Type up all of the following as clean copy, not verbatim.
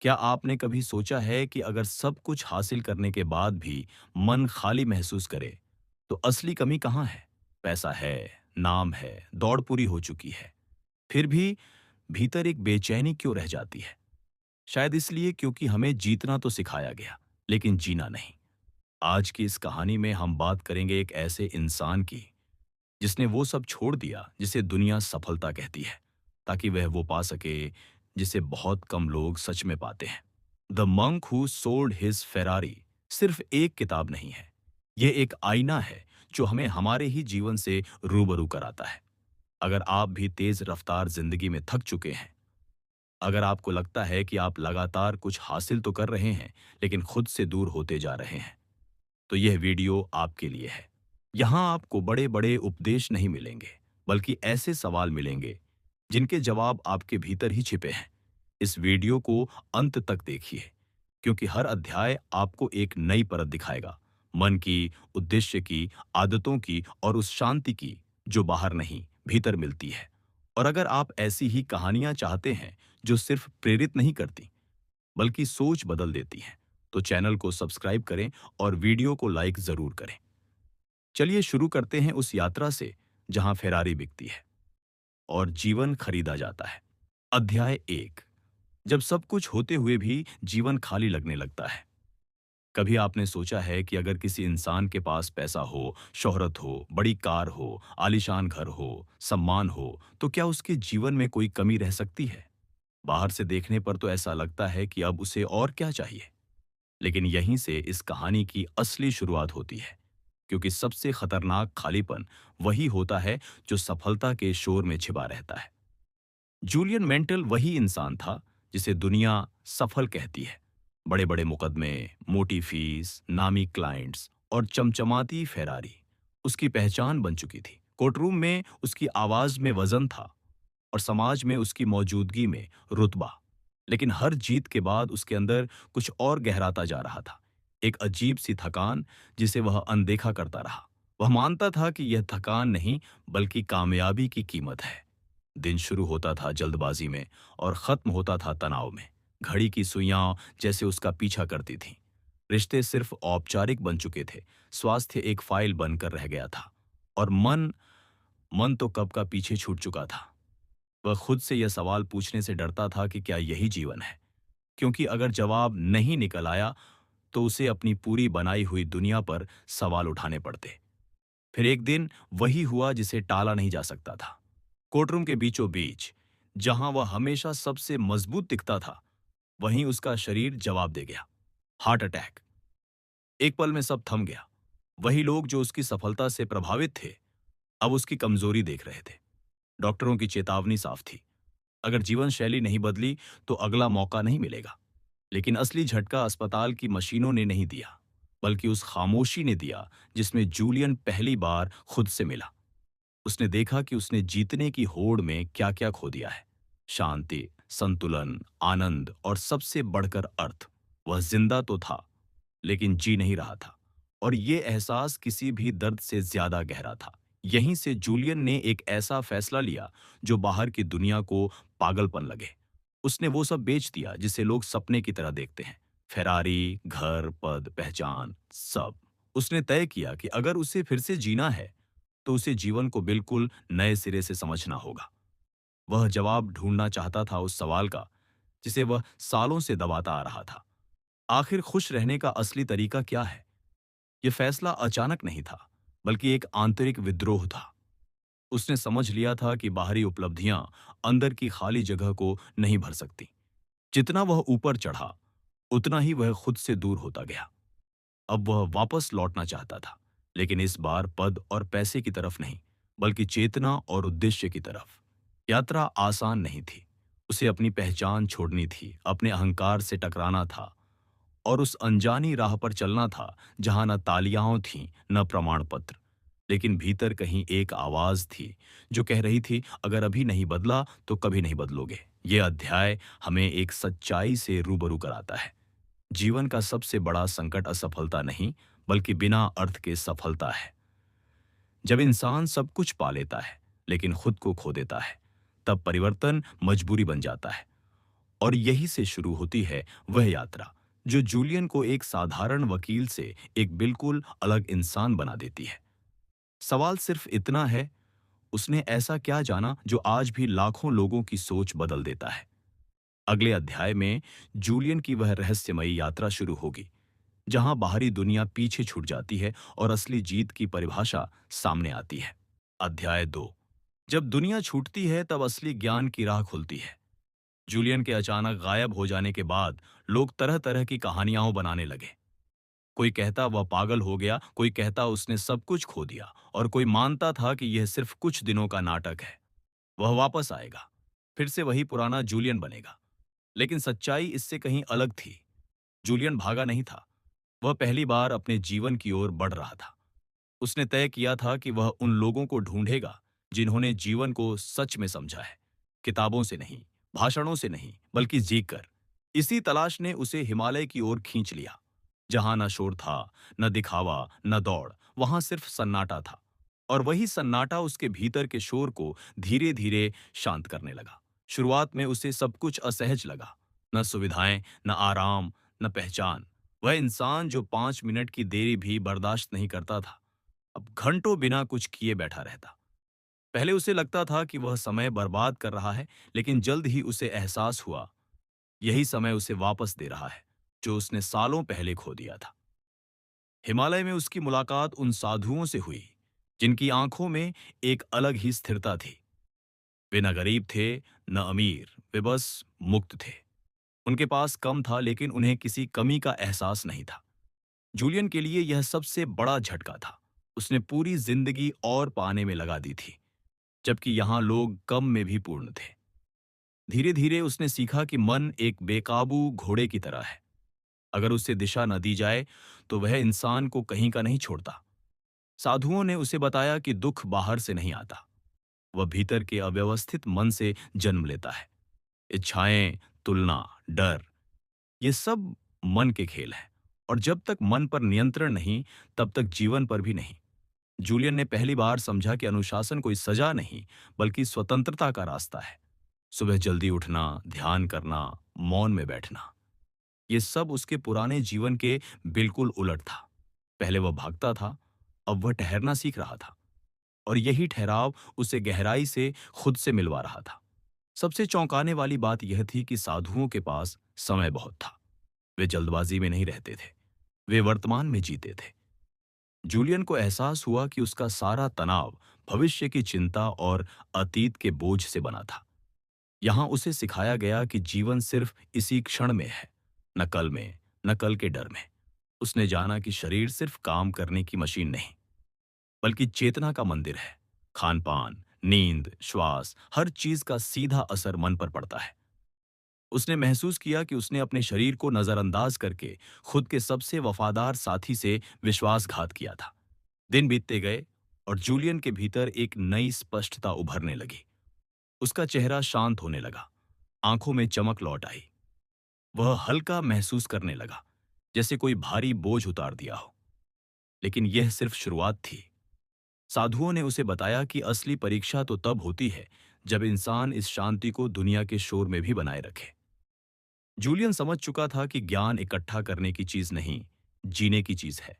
क्या आपने कभी सोचा है कि अगर सब कुछ हासिल करने के बाद भी मन खाली महसूस करे, तो असली कमी कहाँ है? पैसा है, नाम है, दौड़ पूरी हो चुकी है, फिर भी भीतर एक बेचैनी क्यों रह जाती है? शायद इसलिए क्योंकि हमें जीतना तो सिखाया गया, लेकिन जीना नहीं। आज की इस कहानी में हम बात करेंगे एक ऐसे इंसान की, जिसने वो सब छोड़ दिया जिसे दुनिया सफलता कहती है, ताकि वह वो पा सके जिसे बहुत कम लोग सच में पाते हैं। The monk who sold his Ferrari सिर्फ एक किताब नहीं है। ये एक आईना है जो हमें हमारे ही जीवन से रूबरू कराता है। अगर आप भी तेज रफ्तार जिंदगी में थक चुके हैं, अगर आपको लगता है कि आप लगातार कुछ हासिल तो कर रहे हैं, लेकिन खुद से दूर होते जा रहे हैं, तो यह वीडियो आपके लिए है। यहाँ आपको बड़े बड़े उपदेश नहीं मिलेंगे, बल्कि ऐसे सवाल मिलेंगे जिनके जवाब आपके भीतर ही छिपे हैं। इस वीडियो को अंत तक देखिए, क्योंकि हर अध्याय आपको एक नई परत दिखाएगा, मन की, उद्देश्य की, आदतों की और उस शांति की जो बाहर नहीं, भीतर मिलती है। और अगर आप ऐसी ही कहानियां चाहते हैं जो सिर्फ प्रेरित नहीं करती, बल्कि सोच बदल देती हैं, तो चैनल को सब्सक्राइब करें और वीडियो को लाइक जरूर करें। चलिए शुरू करते हैं उस यात्रा से जहां फेरारी बिकती है और जीवन खरीदा जाता है। अध्याय 1। जब सब कुछ होते हुए भी जीवन खाली लगने लगता है। कभी आपने सोचा है कि अगर किसी इंसान के पास पैसा हो, शोहरत हो, बड़ी कार हो, आलीशान घर हो, सम्मान हो, तो क्या उसके जीवन में कोई कमी रह सकती है? बाहर से देखने पर तो ऐसा लगता है कि अब उसे और क्या चाहिए। लेकिन यहीं से इस कहानी की असली शुरुआत होती है, क्योंकि सबसे खतरनाक खालीपन वही होता है जो सफलता के शोर में छिपा रहता है। जूलियन मेंटल वही इंसान था जिसे दुनिया सफल कहती है। बड़े बड़े मुकदमे, मोटी फीस, नामी क्लाइंट्स और चमचमाती फेरारी उसकी पहचान बन चुकी थी। कोर्टरूम में उसकी आवाज में वजन था और समाज में उसकी मौजूदगी में रुतबा। लेकिन हर जीत के बाद उसके अंदर कुछ और गहराता जा रहा था। एक अजीब सी थकान जिसे वह अनदेखा करता रहा। वह मानता था कि यह थकान नहीं, बल्कि कामयाबी की कीमत है। दिन शुरू होता था जल्दबाजी में और खत्म होता था तनाव में। घड़ी की सुइयां जैसे उसका पीछा करती थीं। रिश्ते सिर्फ औपचारिक बन चुके थे, स्वास्थ्य एक फाइल बनकर रह गया था। और मन मन तो कब का पीछे छूट चुका था। वह खुद से यह सवाल पूछने से डरता था कि क्या यही जीवन है, क्योंकि अगर जवाब नहीं निकल आया तो उसे अपनी पूरी बनाई हुई दुनिया पर सवाल उठाने पड़ते। फिर एक दिन वही हुआ जिसे टाला नहीं जा सकता था। कोर्टरूम के बीचों बीच, जहां वह हमेशा सबसे मजबूत दिखता था, वहीं उसका शरीर जवाब दे गया। Heart attack. एक पल में सब थम गया। वही लोग जो उसकी सफलता से प्रभावित थे, अब उसकी कमजोरी देख रहे थे। डॉक्टरों की चेतावनी साफ थी, अगर जीवन शैली नहीं बदली तो अगला मौका नहीं मिलेगा। लेकिन असली झटका अस्पताल की मशीनों ने नहीं दिया, बल्कि उस खामोशी ने दिया जिसमें जूलियन पहली बार खुद से मिला। उसने देखा कि उसने जीतने की होड़ में क्या क्या खो दिया है। शांति, संतुलन, आनंद और सबसे बढ़कर अर्थ। वह जिंदा तो था, लेकिन जी नहीं रहा था। और ये एहसास किसी भी दर्द से ज्यादा गहरा था। यहीं से जूलियन ने एक ऐसा फैसला लिया जो बाहर की दुनिया को पागलपन लगे। उसने वो सब बेच दिया जिसे लोग सपने की तरह देखते हैं। फेरारी, घर, पद, पहचान, सब। उसने तय किया कि अगर उसे फिर से जीना है, तो उसे जीवन को बिल्कुल नए सिरे से समझना होगा। वह जवाब ढूंढना चाहता था उस सवाल का जिसे वह सालों से दबाता आ रहा था। आखिर खुश रहने का असली तरीका क्या है? यह फैसला अचानक नहीं था, बल्कि एक आंतरिक विद्रोह था। उसने समझ लिया था कि बाहरी उपलब्धियां अंदर की खाली जगह को नहीं भर सकती। जितना वह ऊपर चढ़ा, उतना ही वह खुद से दूर होता गया। अब वह वापस लौटना चाहता था, लेकिन इस बार पद और पैसे की तरफ नहीं, बल्कि चेतना और उद्देश्य की तरफ। यात्रा आसान नहीं थी। उसे अपनी पहचान छोड़नी थी, अपने अहंकार से टकराना था और उस अनजानी राह पर चलना था जहां न तालियां थीं, न प्रमाण पत्र। लेकिन भीतर कहीं एक आवाज थी जो कह रही थी, अगर अभी नहीं बदला तो कभी नहीं बदलोगे। ये अध्याय हमें एक सच्चाई से रूबरू कराता है। जीवन का सबसे बड़ा संकट असफलता नहीं, बल्कि बिना अर्थ के सफलता है। जब इंसान सब कुछ पा लेता है, लेकिन खुद को खो देता है, तब परिवर्तन मजबूरी बन जाता है। और यही से शुरू होती है वह यात्रा जो जूलियन को एक साधारण वकील से एक बिल्कुल अलग इंसान बना देती है। सवाल सिर्फ इतना है, उसने ऐसा क्या जाना जो आज भी लाखों लोगों की सोच बदल देता है। अगले अध्याय में जूलियन की वह रहस्यमयी यात्रा शुरू होगी, जहां बाहरी दुनिया पीछे छूट जाती है और असली जीत की परिभाषा सामने आती है। अध्याय 2। जब दुनिया छूटती है तब असली ज्ञान की राह खुलती है। जूलियन के अचानक गायब हो जाने के बाद लोग तरह तरह की कहानियां बनाने लगे। कोई कहता वह पागल हो गया, कोई कहता उसने सब कुछ खो दिया, और कोई मानता था कि यह सिर्फ कुछ दिनों का नाटक है। वह वापस आएगा, फिर से वही पुराना जूलियन बनेगा। लेकिन सच्चाई इससे कहीं अलग थी। जूलियन भागा नहीं था, वह पहली बार अपने जीवन की ओर बढ़ रहा था। उसने तय किया था कि वह उन लोगों को ढूंढेगा जिन्होंने जीवन को सच में समझा है, किताबों से नहीं, भाषणों से नहीं, बल्कि जीकर। इसी तलाश ने उसे हिमालय की ओर खींच लिया, जहां न शोर था, न दिखावा, न दौड़, वहां सिर्फ सन्नाटा था। और वही सन्नाटा उसके भीतर के शोर को धीरे धीरे शांत करने लगा। शुरुआत में उसे सब कुछ असहज लगा, न सुविधाएं, न आराम, न पहचान। वह इंसान जो 5 मिनट की देरी भी बर्दाश्त नहीं करता था, अब घंटों बिना कुछ किए बैठा रहता। पहले उसे लगता था कि वह समय बर्बाद कर रहा है, लेकिन जल्द ही उसे एहसास हुआ, यही समय उसे वापस दे रहा है, जो उसने सालों पहले खो दिया था। हिमालय में उसकी मुलाकात उन साधुओं से हुई, जिनकी आंखों में एक अलग ही स्थिरता थी। वे न गरीब थे, न अमीर, वे बस मुक्त थे। उनके पास कम था, लेकिन उन्हें किसी कमी का एहसास नहीं था। जूलियन के लिए यह सबसे बड़ा झटका था। उसने पूरी जिंदगी और पाने में लगा दी थी, जबकि यहां लोग कम में भी पूर्ण थे। धीरे धीरे उसने सीखा कि मन एक बेकाबू घोड़े की तरह है। अगर उसे दिशा न दी जाए तो वह इंसान को कहीं का नहीं छोड़ता। साधुओं ने उसे बताया कि दुख बाहर से नहीं आता, वह भीतर के अव्यवस्थित मन से जन्म लेता है। इच्छाएं, तुलना, डर, ये सब मन के खेल हैं, और जब तक मन पर नियंत्रण नहीं, तब तक जीवन पर भी नहीं। जूलियन ने पहली बार समझा कि अनुशासन कोई सजा नहीं, बल्कि स्वतंत्रता का रास्ता है। सुबह जल्दी उठना, ध्यान करना, मौन में बैठना, ये सब उसके पुराने जीवन के बिल्कुल उलट था। पहले वह भागता था, अब वह ठहरना सीख रहा था, और यही ठहराव उसे गहराई से खुद से मिलवा रहा था। सबसे चौंकाने वाली बात यह थी कि साधुओं के पास समय बहुत था। वे जल्दबाजी में नहीं रहते थे, वे वर्तमान में जीते थे। जूलियन को एहसास हुआ कि उसका सारा तनाव भविष्य की चिंता और अतीत के बोझ से बना था। यहां उसे सिखाया गया कि जीवन सिर्फ इसी क्षण में है, न कल में, न कल के डर में। उसने जाना कि शरीर सिर्फ काम करने की मशीन नहीं, बल्कि चेतना का मंदिर है। खान पान, नींद, श्वास, हर चीज का सीधा असर मन पर पड़ता है। उसने महसूस किया कि उसने अपने शरीर को नजरअंदाज करके खुद के सबसे वफादार साथी से विश्वासघात किया था। दिन बीतते गए और जूलियन के भीतर एक नई स्पष्टता उभरने लगी। उसका चेहरा शांत होने लगा, आंखों में चमक लौट आई। वह हल्का महसूस करने लगा, जैसे कोई भारी बोझ उतार दिया हो। लेकिन यह सिर्फ शुरुआत थी। साधुओं ने उसे बताया कि असली परीक्षा तो तब होती है जब इंसान इस शांति को दुनिया के शोर में भी बनाए रखे। जूलियन समझ चुका था कि ज्ञान इकट्ठा करने की चीज नहीं, जीने की चीज है।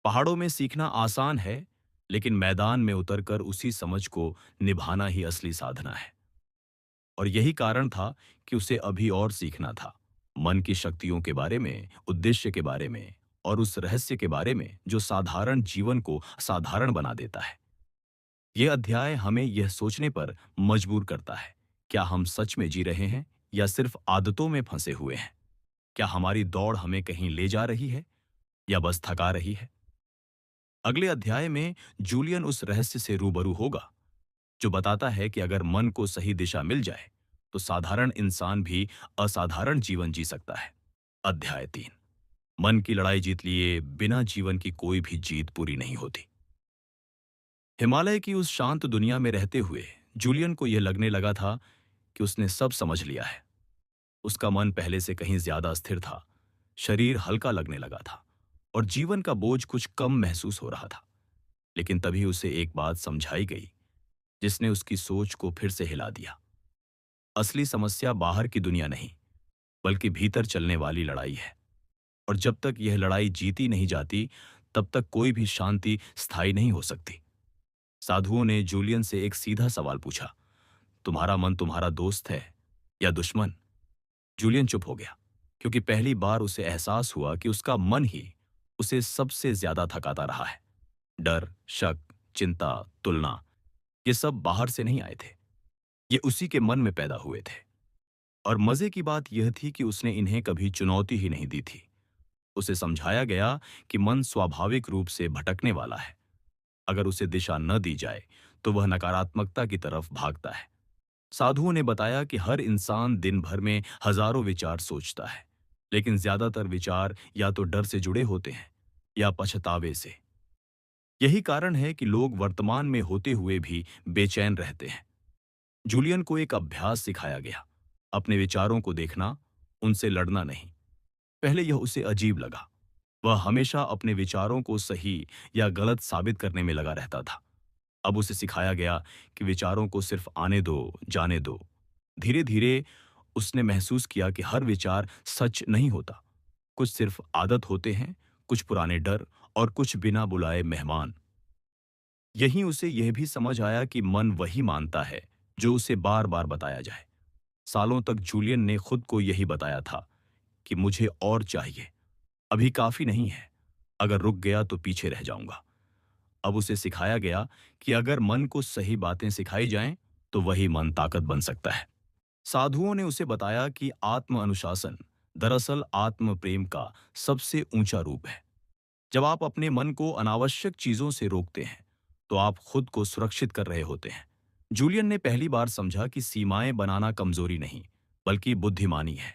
पहाड़ों में सीखना आसान है, लेकिन मैदान में उतरकर उसी समझ को निभाना ही असली साधना है। और यही कारण था कि उसे अभी और सीखना था, मन की शक्तियों के बारे में, उद्देश्य के बारे में, और उस रहस्य के बारे में जो साधारण जीवन को साधारण बना देता है। यह अध्याय हमें यह सोचने पर मजबूर करता है, क्या हम सच में जी रहे हैं या सिर्फ आदतों में फंसे हुए हैं? क्या हमारी दौड़ हमें कहीं ले जा रही है या बस थका रही है? अगले अध्याय में जूलियन उस रहस्य से रूबरू होगा जो बताता है कि अगर मन को सही दिशा मिल जाए तो साधारण इंसान भी असाधारण जीवन जी सकता है। अध्याय 3। मन की लड़ाई जीत लिए बिना जीवन की कोई भी जीत पूरी नहीं होती। हिमालय की उस शांत दुनिया में रहते हुए जूलियन को यह लगने लगा था कि उसने सब समझ लिया है। उसका मन पहले से कहीं ज्यादा स्थिर था, शरीर हल्का लगने लगा था, और जीवन का बोझ कुछ कम महसूस हो रहा था। लेकिन तभी उसे एक बात समझाई गई, जिसने उसकी सोच को फिर से हिला दिया। असली समस्या बाहर की दुनिया नहीं, बल्कि भीतर चलने वाली लड़ाई है। और जब तक यह लड़ाई जीती नहीं जाती, तब तक कोई भी शांति स्थायी नहीं हो सकती। साधुओं ने जूलियन से एक सीधा सवाल पूछा, तुम्हारा मन तुम्हारा दोस्त है या दुश्मन? जूलियन चुप हो गया, क्योंकि पहली बार उसे एहसास हुआ कि उसका मन ही उसे सबसे ज्यादा थकाता रहा है। डर, शक, चिंता, तुलना, ये सब बाहर से नहीं आए थे, ये उसी के मन में पैदा हुए थे। और मजे की बात यह थी कि उसने इन्हें कभी चुनौती ही नहीं दी थी। उसे समझाया गया कि मन स्वाभाविक रूप से भटकने वाला है। अगर उसे दिशा न दी जाए तो वह नकारात्मकता की तरफ भागता है। साधुओं ने बताया कि हर इंसान दिन भर में हजारों विचार सोचता है, लेकिन ज्यादातर विचार या तो डर से जुड़े होते हैं या पछतावे से। यही कारण है कि लोग वर्तमान में होते हुए भी बेचैन रहते हैं। जूलियन को एक अभ्यास सिखाया गया, अपने विचारों को देखना, उनसे लड़ना नहीं। पहले यह उसे अजीब लगा। वह हमेशा अपने विचारों को सही या गलत साबित करने में लगा रहता था। अब उसे सिखाया गया कि विचारों को सिर्फ आने दो, जाने दो। धीरे धीरे उसने महसूस किया कि हर विचार सच नहीं होता। कुछ सिर्फ आदत होते हैं, कुछ पुराने डर और कुछ बिना बुलाए मेहमान। यहीं उसे यह भी समझ आया कि मन वही मानता है जो उसे बार बार बताया जाए। सालों तक जूलियन ने खुद को यही बताया था कि मुझे और चाहिए, अभी काफी नहीं है, अगर रुक गया तो पीछे रह जाऊंगा। अब उसे सिखाया गया कि अगर मन को सही बातें सिखाई जाएं, तो वही मन ताकत बन सकता है। साधुओं ने उसे बताया कि आत्म अनुशासन दरअसल आत्म प्रेम का सबसे ऊंचा रूप है। जब आप अपने मन को अनावश्यक चीजों से रोकते हैं, तो आप खुद को सुरक्षित कर रहे होते हैं। जूलियन ने पहली बार समझा कि सीमाएं बनाना कमजोरी नहीं, बल्कि बुद्धिमानी है।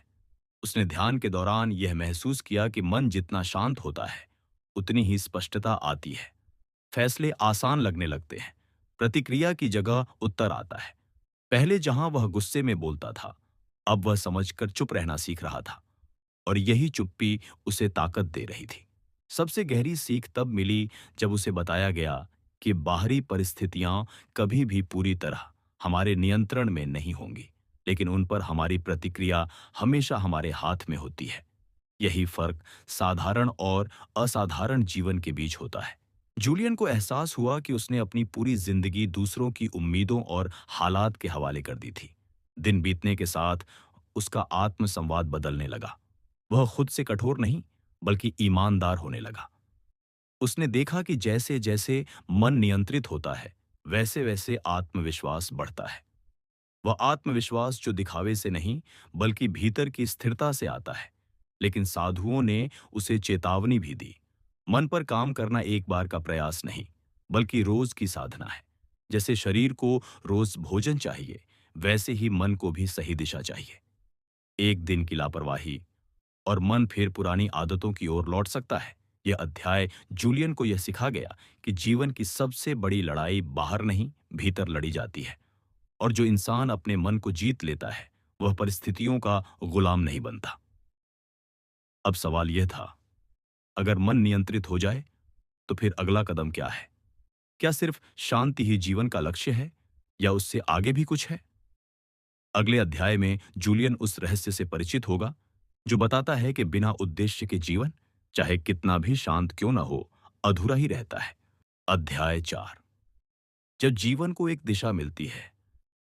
उसने ध्यान के दौरान यह महसूस किया कि मन जितना शांत होता है, उतनी ही स्पष्टता आती है। फैसले आसान लगने लगते हैं, प्रतिक्रिया की जगह उत्तर आता है। पहले जहां वह गुस्से में बोलता था, अब वह समझकर चुप रहना सीख रहा था, और यही चुप्पी उसे ताकत दे रही थी। सबसे गहरी सीख तब मिली जब उसे बताया गया कि बाहरी परिस्थितियां कभी भी पूरी तरह हमारे नियंत्रण में नहीं होंगी, लेकिन उन पर हमारी प्रतिक्रिया हमेशा हमारे हाथ में होती है। यही फर्क साधारण और असाधारण जीवन के बीच होता है। जूलियन को एहसास हुआ कि उसने अपनी पूरी जिंदगी दूसरों की उम्मीदों और हालात के हवाले कर दी थी। दिन बीतने के साथ उसका आत्म संवाद बदलने लगा। वह खुद से कठोर नहीं, बल्कि ईमानदार होने लगा। उसने देखा कि जैसे जैसे मन नियंत्रित होता है, वैसे वैसे आत्मविश्वास बढ़ता है। वह आत्मविश्वास जो दिखावे से नहीं, बल्कि भीतर की स्थिरता से आता है। लेकिन साधुओं ने उसे चेतावनी भी दी, मन पर काम करना एक बार का प्रयास नहीं, बल्कि रोज की साधना है। जैसे शरीर को रोज भोजन चाहिए, वैसे ही मन को भी सही दिशा चाहिए। एक दिन की लापरवाही और मन फिर पुरानी आदतों की ओर लौट सकता है। यह अध्याय जूलियन को यह सिखा गया कि जीवन की सबसे बड़ी लड़ाई बाहर नहीं, भीतर लड़ी जाती है। और जो इंसान अपने मन को जीत लेता है, वह परिस्थितियों का गुलाम नहीं बनता। अब सवाल यह था, अगर मन नियंत्रित हो जाए, तो फिर अगला कदम क्या है? क्या सिर्फ शांति ही जीवन का लक्ष्य है, या उससे आगे भी कुछ है? अगले अध्याय में जूलियन उस रहस्य से परिचित होगा जो बताता है कि बिना उद्देश्य के जीवन, चाहे कितना भी शांत क्यों न हो, अधूरा ही रहता है। अध्याय 4। जब जीवन को एक दिशा मिलती है,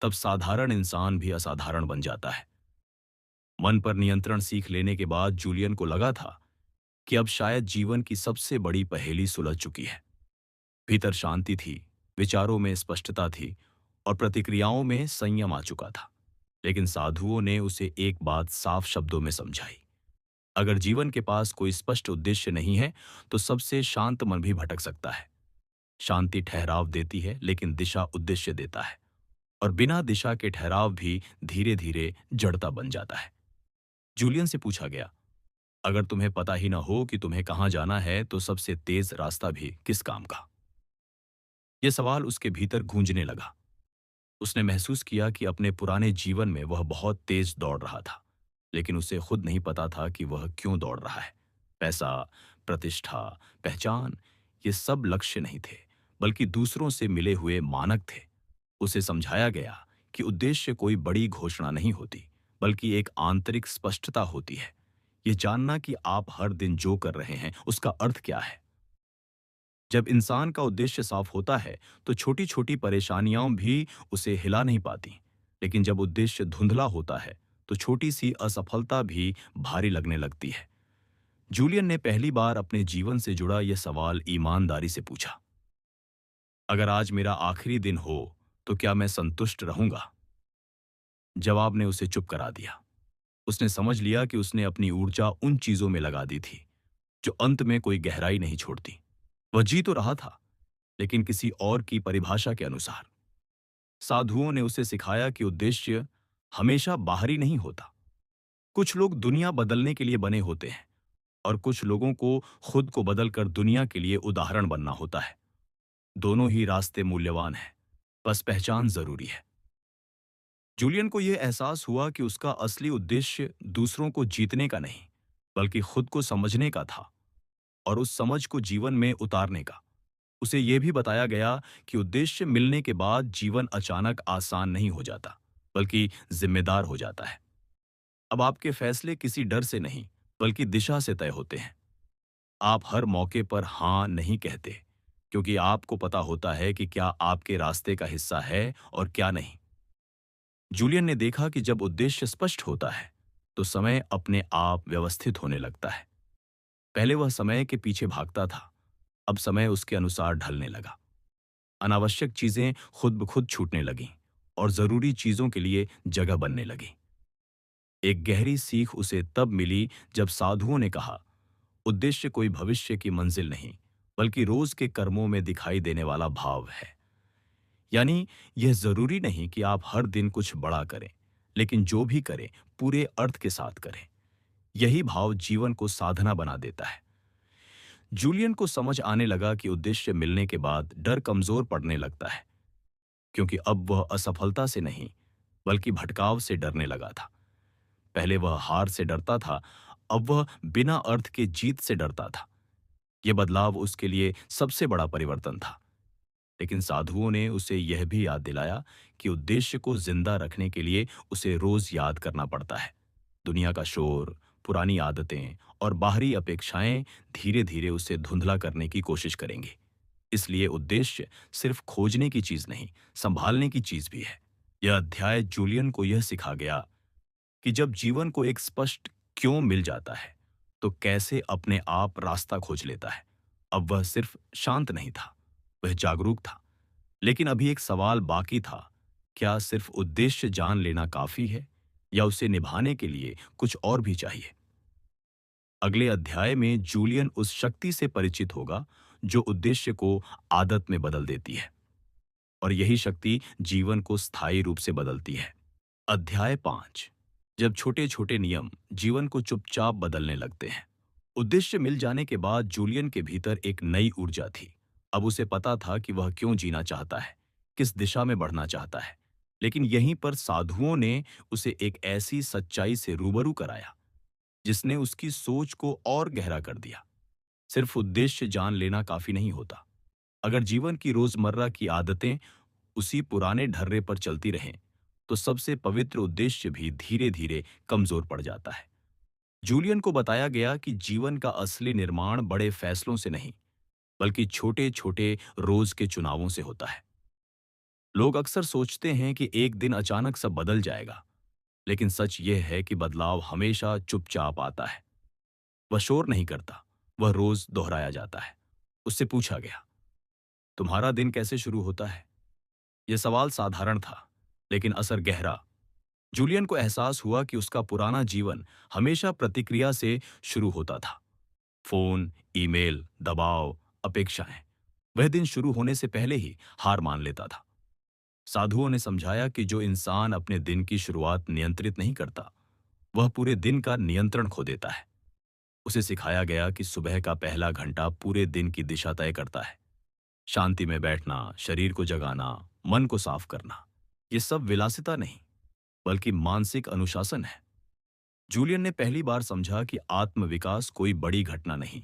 तब साधारण इंसान भी असाधारण बन जाता है। मन पर नियंत्रण सीख लेने के बाद जूलियन को लगा था कि अब शायद जीवन की सबसे बड़ी पहेली सुलझ चुकी है। भीतर शांति थी, विचारों में स्पष्टता थी, और प्रतिक्रियाओं में संयम आ चुका था। लेकिन साधुओं ने उसे एक बात साफ शब्दों में समझाई, अगर जीवन के पास कोई स्पष्ट उद्देश्य नहीं है, तो सबसे शांत मन भी भटक सकता है। शांति ठहराव देती है, लेकिन दिशा उद्देश्य देता है। और बिना दिशा के ठहराव भी धीरे धीरे जड़ता बन जाता है। जूलियन से पूछा गया, अगर तुम्हें पता ही ना हो कि तुम्हें कहाँ जाना है, तो सबसे तेज रास्ता भी किस काम का? यह सवाल उसके भीतर गूंजने लगा। उसने महसूस किया कि अपने पुराने जीवन में वह बहुत तेज दौड़ रहा था, लेकिन उसे खुद नहीं पता था कि वह क्यों दौड़ रहा है। पैसा, प्रतिष्ठा, पहचान, ये सब लक्ष्य नहीं थे, बल्कि दूसरों से मिले हुए मानक थे। उसे समझाया गया कि उद्देश्य कोई बड़ी घोषणा नहीं होती, बल्कि एक आंतरिक स्पष्टता होती है। ये जानना कि आप हर दिन जो कर रहे हैं, उसका अर्थ क्या है। जब इंसान का उद्देश्य साफ होता है, तो छोटी-छोटी परेशानियां भी उसे हिला नहीं पाती। लेकिन जब उद्देश्य धुंधला होता है, तो छोटी-सी असफलता भी भारी लगने लगती है। जूलियन ने पहली बार अपने जीवन से जुड़ा यह सवाल ईमानदारी से पूछा। अगर आज मेरा आखिरी दिन हो, तो क्या मैं संतुष्ट रहूंगा? जवाब ने उसे चुप करा दिया। उसने समझ लिया कि उसने अपनी ऊर्जा उन चीजों में लगा दी थी, जो अंत में कोई गहराई नहीं छोड़ती। वह जी तो रहा था, लेकिन किसी और की परिभाषा के अनुसार। साधुओं ने उसे सिखाया कि उद्देश्य हमेशा बाहरी नहीं होता। कुछ लोग दुनिया बदलने के लिए बने होते हैं, और कुछ लोगों को खुद को बदलकर दुनिया के लिए उदाहरण बनना होता है। दोनों ही रास्ते मूल्यवान हैं, बस पहचान जरूरी है। जूलियन को यह एहसास हुआ कि उसका असली उद्देश्य दूसरों को जीतने का नहीं, बल्कि खुद को समझने का था, और उस समझ को जीवन में उतारने का। उसे यह भी बताया गया कि उद्देश्य मिलने के बाद जीवन अचानक आसान नहीं हो जाता, बल्कि जिम्मेदार हो जाता है। अब आपके फैसले किसी डर से नहीं, बल्कि दिशा से तय होते हैं। आप हर मौके पर हाँ नहीं कहते, क्योंकि आपको पता होता है कि क्या आपके रास्ते का हिस्सा है और क्या नहीं। जूलियन ने देखा कि जब उद्देश्य स्पष्ट होता है, तो समय अपने आप व्यवस्थित होने लगता है। पहले वह समय के पीछे भागता था, अब समय उसके अनुसार ढलने लगा। अनावश्यक चीजें खुद ब खुद छूटने लगीं, और जरूरी चीजों के लिए जगह बनने लगी। एक गहरी सीख उसे तब मिली जब साधुओं ने कहा, उद्देश्य कोई भविष्य की मंजिल नहीं, बल्कि रोज के कर्मों में दिखाई देने वाला भाव है। यानी यह जरूरी नहीं कि आप हर दिन कुछ बड़ा करें, लेकिन जो भी करें पूरे अर्थ के साथ करें। यही भाव जीवन को साधना बना देता है। जूलियन को समझ आने लगा कि उद्देश्य मिलने के बाद डर कमजोर पड़ने लगता है, क्योंकि अब वह असफलता से नहीं, बल्कि भटकाव से डरने लगा था। पहले वह हार से डरता था, अब वह बिना अर्थ के जीत से डरता था। यह बदलाव उसके लिए सबसे बड़ा परिवर्तन था। लेकिन साधुओं ने उसे यह भी याद दिलाया कि उद्देश्य को जिंदा रखने के लिए उसे रोज याद करना पड़ता है। दुनिया का शोर, पुरानी आदतें और बाहरी अपेक्षाएं धीरे धीरे उसे धुंधला करने की कोशिश करेंगी। इसलिए उद्देश्य सिर्फ खोजने की चीज नहीं, संभालने की चीज भी है। यह अध्याय जूलियन को यह सिखा गया कि जब जीवन को एक स्पष्ट क्यों मिल जाता है, तो कैसे अपने आप रास्ता खोज लेता है। अब वह सिर्फ शांत नहीं था, वह जागरूक था। लेकिन अभी एक सवाल बाकी था, क्या सिर्फ उद्देश्य जान लेना काफी है, या उसे निभाने के लिए कुछ और भी चाहिए। अगले अध्याय में जूलियन उस शक्ति से परिचित होगा जो उद्देश्य को आदत में बदल देती है, और यही शक्ति जीवन को स्थायी रूप से बदलती है। अध्याय 5। जब छोटे छोटे नियम जीवन को चुपचाप बदलने लगते हैं। उद्देश्य मिल जाने के बाद जूलियन के भीतर एक नई ऊर्जा थी। अब उसे पता था कि वह क्यों जीना चाहता है, किस दिशा में बढ़ना चाहता है। लेकिन यहीं पर साधुओं ने उसे एक ऐसी सच्चाई से रूबरू कराया, जिसने उसकी सोच को और गहरा कर दिया। सिर्फ उद्देश्य जान लेना काफी नहीं होता। अगर जीवन की रोजमर्रा की आदतें उसी पुराने ढर्रे पर चलती रहें, तो सबसे पवित्र उद्देश्य भी धीरे धीरे कमजोर पड़ जाता है। जूलियन को बताया गया कि जीवन का असली निर्माण बड़े फैसलों से नहीं, बल्कि छोटे छोटे रोज के चुनावों से होता है। लोग अक्सर सोचते हैं कि एक दिन अचानक सब बदल जाएगा, लेकिन सच यह है कि बदलाव हमेशा चुपचाप आता है। वह शोर नहीं करता, वह रोज दोहराया जाता है। उससे पूछा गया, तुम्हारा दिन कैसे शुरू होता है? यह सवाल साधारण था, लेकिन असर गहरा। जूलियन को एहसास हुआ कि उसका पुराना जीवन हमेशा प्रतिक्रिया से शुरू होता था। फोन, ईमेल, दबाव, अपेक्षाएं। वह दिन शुरू होने से पहले ही हार मान लेता था। साधुओं ने समझाया कि जो इंसान अपने दिन की शुरुआत नियंत्रित नहीं करता, वह पूरे दिन का नियंत्रण खो देता है। उसे सिखाया गया कि सुबह का पहला घंटा पूरे दिन की दिशा तय करता है। शांति में बैठना, शरीर को जगाना, मन को साफ करना, ये सब विलासिता नहीं, बल्कि मानसिक अनुशासन है। जूलियन ने पहली बार समझा कि आत्मविकास कोई बड़ी घटना नहीं,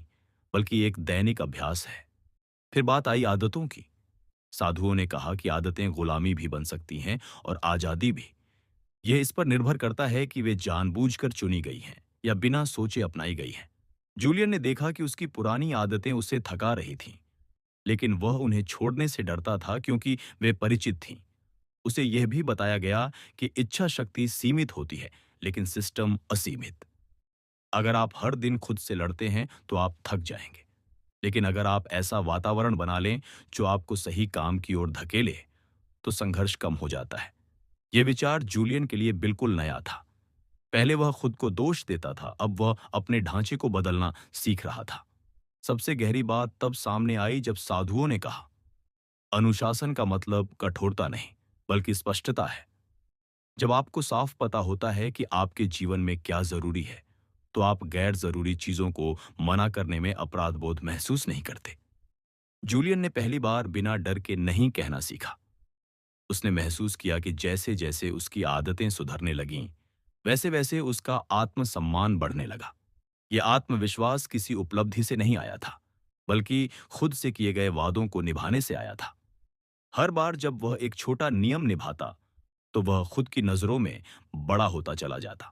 बल्कि एक दैनिक अभ्यास है। फिर बात आई आदतों की। साधुओं ने कहा कि आदतें गुलामी भी बन सकती हैं और आजादी भी। यह इस पर निर्भर करता है कि वे जानबूझकर चुनी गई हैं या बिना सोचे अपनाई गई हैं। जूलियन ने देखा कि उसकी पुरानी आदतें उसे थका रही थीं, लेकिन वह उन्हें छोड़ने से डरता था क्योंकि वे परिचित थीं। उसे यह भी बताया गया कि इच्छा शक्ति सीमित होती है, लेकिन सिस्टम असीमित। अगर आप हर दिन खुद से लड़ते हैं तो आप थक जाएंगे, लेकिन अगर आप ऐसा वातावरण बना लें जो आपको सही काम की ओर धकेले, तो संघर्ष कम हो जाता है। यह विचार जूलियन के लिए बिल्कुल नया था। पहले वह खुद को दोष देता था, अब वह अपने ढांचे को बदलना सीख रहा था। सबसे गहरी बात तब सामने आई जब साधुओं ने कहा, अनुशासन का मतलब कठोरता नहीं, बल्कि स्पष्टता है। जब आपको साफ पता होता है कि आपके जीवन में क्या जरूरी है, तो आप गैर जरूरी चीजों को मना करने में अपराध बोध महसूस नहीं करते। जूलियन ने पहली बार बिना डर के नहीं कहना सीखा। उसने महसूस किया कि जैसे जैसे उसकी आदतें सुधरने लगीं, वैसे वैसे उसका आत्मसम्मान बढ़ने लगा। यह आत्मविश्वास किसी उपलब्धि से नहीं आया था, बल्कि खुद से किए गए वादों को निभाने से आया था। हर बार जब वह एक छोटा नियम निभाता, तो वह खुद की नजरों में बड़ा होता चला जाता।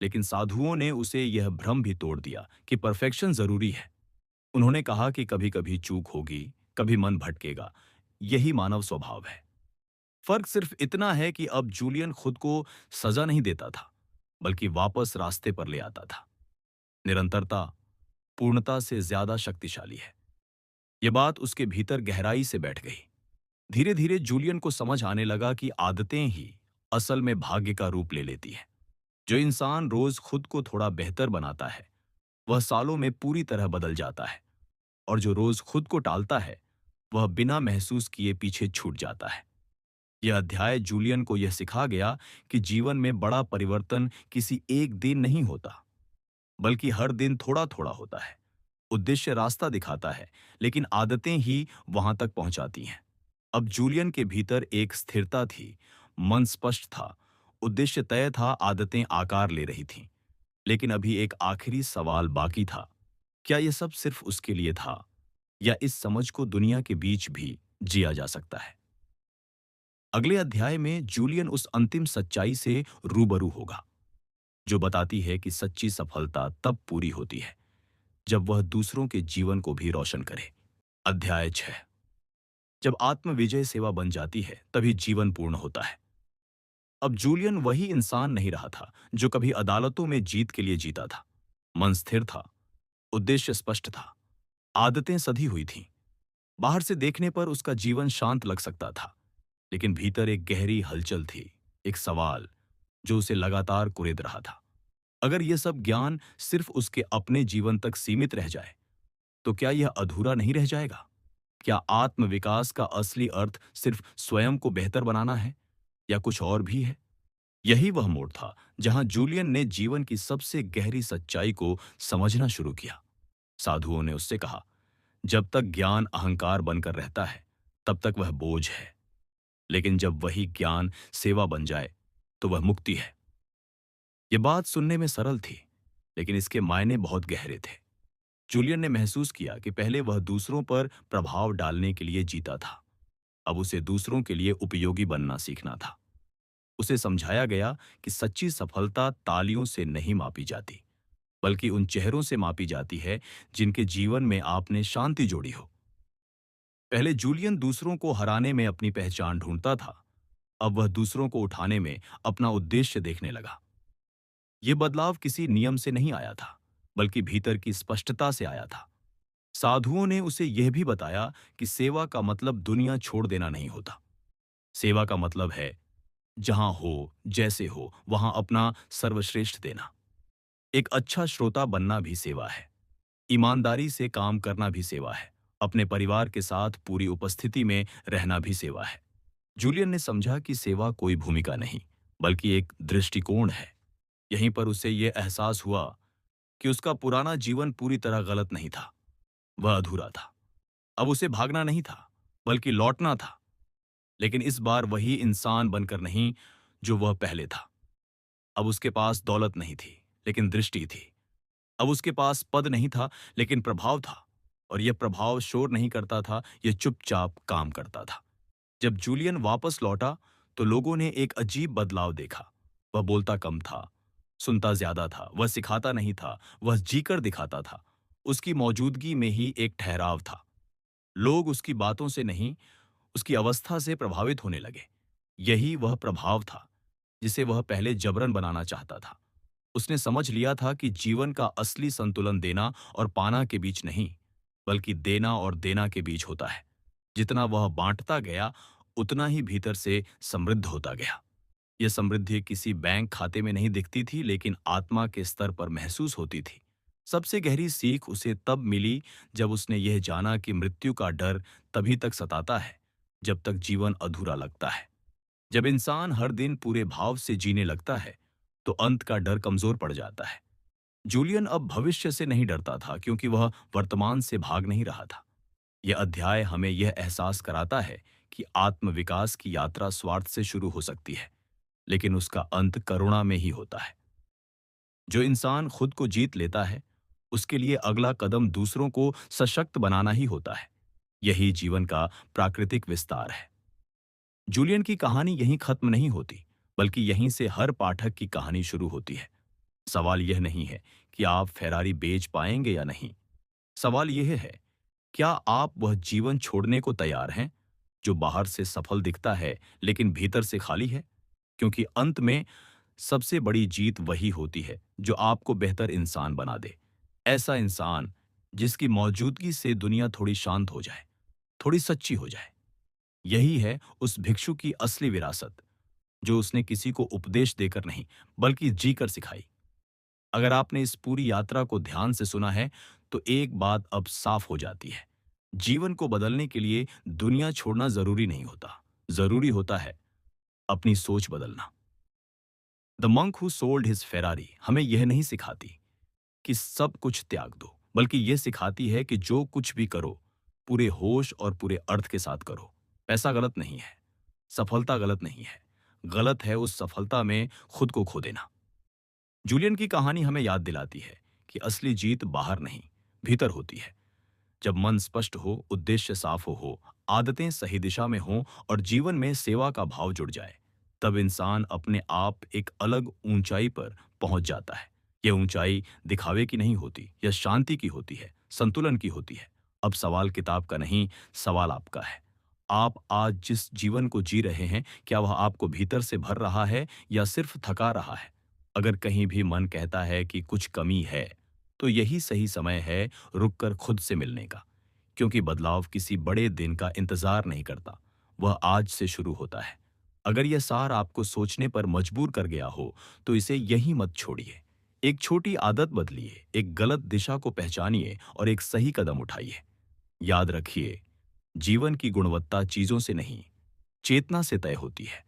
लेकिन साधुओं ने उसे यह भ्रम भी तोड़ दिया कि परफेक्शन जरूरी है। उन्होंने कहा कि कभी कभी चूक होगी, कभी मन भटकेगा, यही मानव स्वभाव है। फर्क सिर्फ इतना है कि अब जूलियन खुद को सजा नहीं देता था, बल्कि वापस रास्ते पर ले आता था। निरंतरता पूर्णता से ज्यादा शक्तिशाली है। यह बात उसके भीतर गहराई से बैठ गई। धीरे धीरे जूलियन को समझ आने लगा कि आदतें ही असल में भाग्य का रूप ले लेती हैं। जो इंसान रोज खुद को थोड़ा बेहतर बनाता है, वह सालों में पूरी तरह बदल जाता है। और जो रोज खुद को टालता है, वह बिना महसूस किए पीछे छूट जाता है। यह अध्याय जूलियन को यह सिखा गया कि जीवन में बड़ा परिवर्तन किसी एक दिन नहीं होता, बल्कि हर दिन थोड़ा थोड़ा होता है। उद्देश्य रास्ता दिखाता है, लेकिन आदतें ही वहां तक पहुंचाती हैं। अब जूलियन के भीतर एक स्थिरता थी, मन स्पष्ट था, उद्देश्य तय था, आदतें आकार ले रही थीं। लेकिन अभी एक आखिरी सवाल बाकी था। क्या यह सब सिर्फ उसके लिए था, या इस समझ को दुनिया के बीच भी जिया जा सकता है? अगले अध्याय में जूलियन उस अंतिम सच्चाई से रूबरू होगा, जो बताती है कि सच्ची सफलता तब पूरी होती है जब वह दूसरों के जीवन को भी रोशन करे। अध्याय 6। जब आत्म विजय सेवा बन जाती है, तभी जीवन पूर्ण होता है। अब जूलियन वही इंसान नहीं रहा था जो कभी अदालतों में जीत के लिए जीता था। मन स्थिर था, उद्देश्य स्पष्ट था, आदतें सधी हुई थीं। बाहर से देखने पर उसका जीवन शांत लग सकता था, लेकिन भीतर एक गहरी हलचल थी, एक सवाल जो उसे लगातार कुरेद रहा था। अगर यह सब ज्ञान सिर्फ उसके अपने जीवन तक सीमित रह जाए, तो क्या यह अधूरा नहीं रह जाएगा? क्या आत्मविकास का असली अर्थ सिर्फ स्वयं को बेहतर बनाना है, या कुछ और भी है? यही वह मोड़ था जहां जूलियन ने जीवन की सबसे गहरी सच्चाई को समझना शुरू किया। साधुओं ने उससे कहा, जब तक ज्ञान अहंकार बनकर रहता है, तब तक वह बोझ है। लेकिन जब वही ज्ञान सेवा बन जाए, तो वह मुक्ति है। यह बात सुनने में सरल थी, लेकिन इसके मायने बहुत गहरे थे। जूलियन ने महसूस किया कि पहले वह दूसरों पर प्रभाव डालने के लिए जीता था, अब उसे दूसरों के लिए उपयोगी बनना सीखना था। उसे समझाया गया कि सच्ची सफलता तालियों से नहीं मापी जाती, बल्कि उन चेहरों से मापी जाती है जिनके जीवन में आपने शांति जोड़ी हो। पहले जूलियन दूसरों को हराने में अपनी पहचान ढूंढता था, अब वह दूसरों को उठाने में अपना उद्देश्य देखने लगा। यह बदलाव किसी नियम से नहीं आया था, बल्कि भीतर की स्पष्टता से आया था। साधुओं ने उसे यह भी बताया कि सेवा का मतलब दुनिया छोड़ देना नहीं होता। सेवा का मतलब है जहां हो, जैसे हो, वहां अपना सर्वश्रेष्ठ देना। एक अच्छा श्रोता बनना भी सेवा है, ईमानदारी से काम करना भी सेवा है, अपने परिवार के साथ पूरी उपस्थिति में रहना भी सेवा है। जूलियन ने समझा कि सेवा कोई भूमिका नहीं, बल्कि एक दृष्टिकोण है। यहीं पर उसे यह एहसास हुआ कि उसका पुराना जीवन पूरी तरह गलत नहीं था, वह अधूरा था। अब उसे भागना नहीं था, बल्कि लौटना था। लेकिन इस बार वही इंसान बनकर नहीं जो वह पहले था। अब उसके पास दौलत नहीं थी, लेकिन दृष्टि थी। अब उसके पास पद नहीं था, लेकिन प्रभाव था। और यह प्रभाव शोर नहीं करता था, यह चुपचाप काम करता था। जब जूलियन वापस लौटा तो लोगों ने एक अजीब बदलाव देखा। वह बोलता कम था, सुनता ज्यादा था, वह सिखाता नहीं था, वह जीकर दिखाता था। उसकी मौजूदगी में ही एक ठहराव था। लोग उसकी बातों से नहीं, उसकी अवस्था से प्रभावित होने लगे। यही वह प्रभाव था जिसे वह पहले जबरन बनाना चाहता था। उसने समझ लिया था कि जीवन का असली संतुलन देना और पाना के बीच नहीं, बल्कि देना और देना के बीच होता है। जितना वह बांटता गया, उतना ही भीतर से समृद्ध होता गया। यह समृद्धि किसी बैंक खाते में नहीं दिखती थी, लेकिन आत्मा के स्तर पर महसूस होती थी। सबसे गहरी सीख उसे तब मिली जब उसने यह जाना कि मृत्यु का डर तभी तक सताता है जब तक जीवन अधूरा लगता है। जब इंसान हर दिन पूरे भाव से जीने लगता है तो अंत का डर कमजोर पड़ जाता है। जूलियन अब भविष्य से नहीं डरता था, क्योंकि वह वर्तमान से भाग नहीं रहा था। यह अध्याय हमें यह एहसास कराता है कि आत्मविकास की यात्रा स्वार्थ से शुरू हो सकती है, लेकिन उसका अंत करुणा में ही होता है। जो इंसान खुद को जीत लेता है, उसके लिए अगला कदम दूसरों को सशक्त बनाना ही होता है। यही जीवन का प्राकृतिक विस्तार है। जूलियन की कहानी यहीं खत्म नहीं होती, बल्कि यहीं से हर पाठक की कहानी शुरू होती है। सवाल यह नहीं है कि आप फेरारी बेच पाएंगे या नहीं। सवाल यह है, क्या आप वह जीवन छोड़ने को तैयार हैं जो बाहर से सफल दिखता है लेकिन भीतर से खाली है? क्योंकि अंत में सबसे बड़ी जीत वही होती है जो आपको बेहतर इंसान बना दे। ऐसा इंसान जिसकी मौजूदगी से दुनिया थोड़ी शांत हो जाए, थोड़ी सच्ची हो जाए। यही है उस भिक्षु की असली विरासत, जो उसने किसी को उपदेश देकर नहीं, बल्कि जीकर सिखाई। अगर आपने इस पूरी यात्रा को ध्यान से सुना है, तो एक बात अब साफ हो जाती है। जीवन को बदलने के लिए दुनिया छोड़ना जरूरी नहीं होता। जरूरी होता है अपनी सोच बदलना। The monk who sold his Ferrari हमें यह नहीं सिखाती कि सब कुछ त्याग दो, बल्कि यह सिखाती है कि जो कुछ भी करो, पूरे होश और पूरे अर्थ के साथ करो। पैसा गलत नहीं है, सफलता गलत नहीं है, गलत है उस सफलता में खुद को खो देना। जूलियन की कहानी हमें याद दिलाती है कि असली जीत बाहर नहीं, भीतर होती है। जब मन स्पष्ट हो, उद्देश्य साफ हो, आदतें सही दिशा में हों और जीवन में सेवा का भाव जुड़ जाए, तब इंसान अपने आप एक अलग ऊंचाई पर पहुंच जाता है। यह ऊंचाई दिखावे की नहीं होती, यह शांति की होती है, संतुलन की होती है। अब सवाल किताब का नहीं, सवाल आपका है। आप आज जिस जीवन को जी रहे हैं, क्या वह आपको भीतर से भर रहा है या सिर्फ थका रहा है? अगर कहीं भी मन कहता है कि कुछ कमी है, तो यही सही समय है रुककर खुद से मिलने का। क्योंकि बदलाव किसी बड़े दिन का इंतजार नहीं करता, वह आज से शुरू होता है। अगर यह सार आपको सोचने पर मजबूर कर गया हो, तो इसे यहीं मत छोड़िए। एक छोटी आदत बदलिए, एक गलत दिशा को पहचानिए और एक सही कदम उठाइए। याद रखिए, जीवन की गुणवत्ता चीजों से नहीं, चेतना से तय होती है।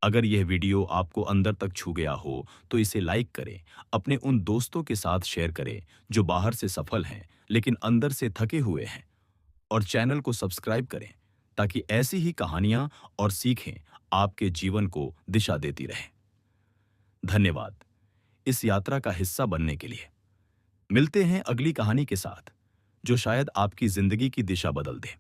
अगर यह वीडियो आपको अंदर तक छू गया हो, तो इसे लाइक करें, अपने उन दोस्तों के साथ शेयर करें जो बाहर से सफल हैं लेकिन अंदर से थके हुए हैं, और चैनल को सब्सक्राइब करें ताकि ऐसी ही कहानियां और सीखें आपके जीवन को दिशा देती रहें। धन्यवाद इस यात्रा का हिस्सा बनने के लिए। मिलते हैं अगली कहानी के साथ, जो शायद आपकी जिंदगी की दिशा बदल दे।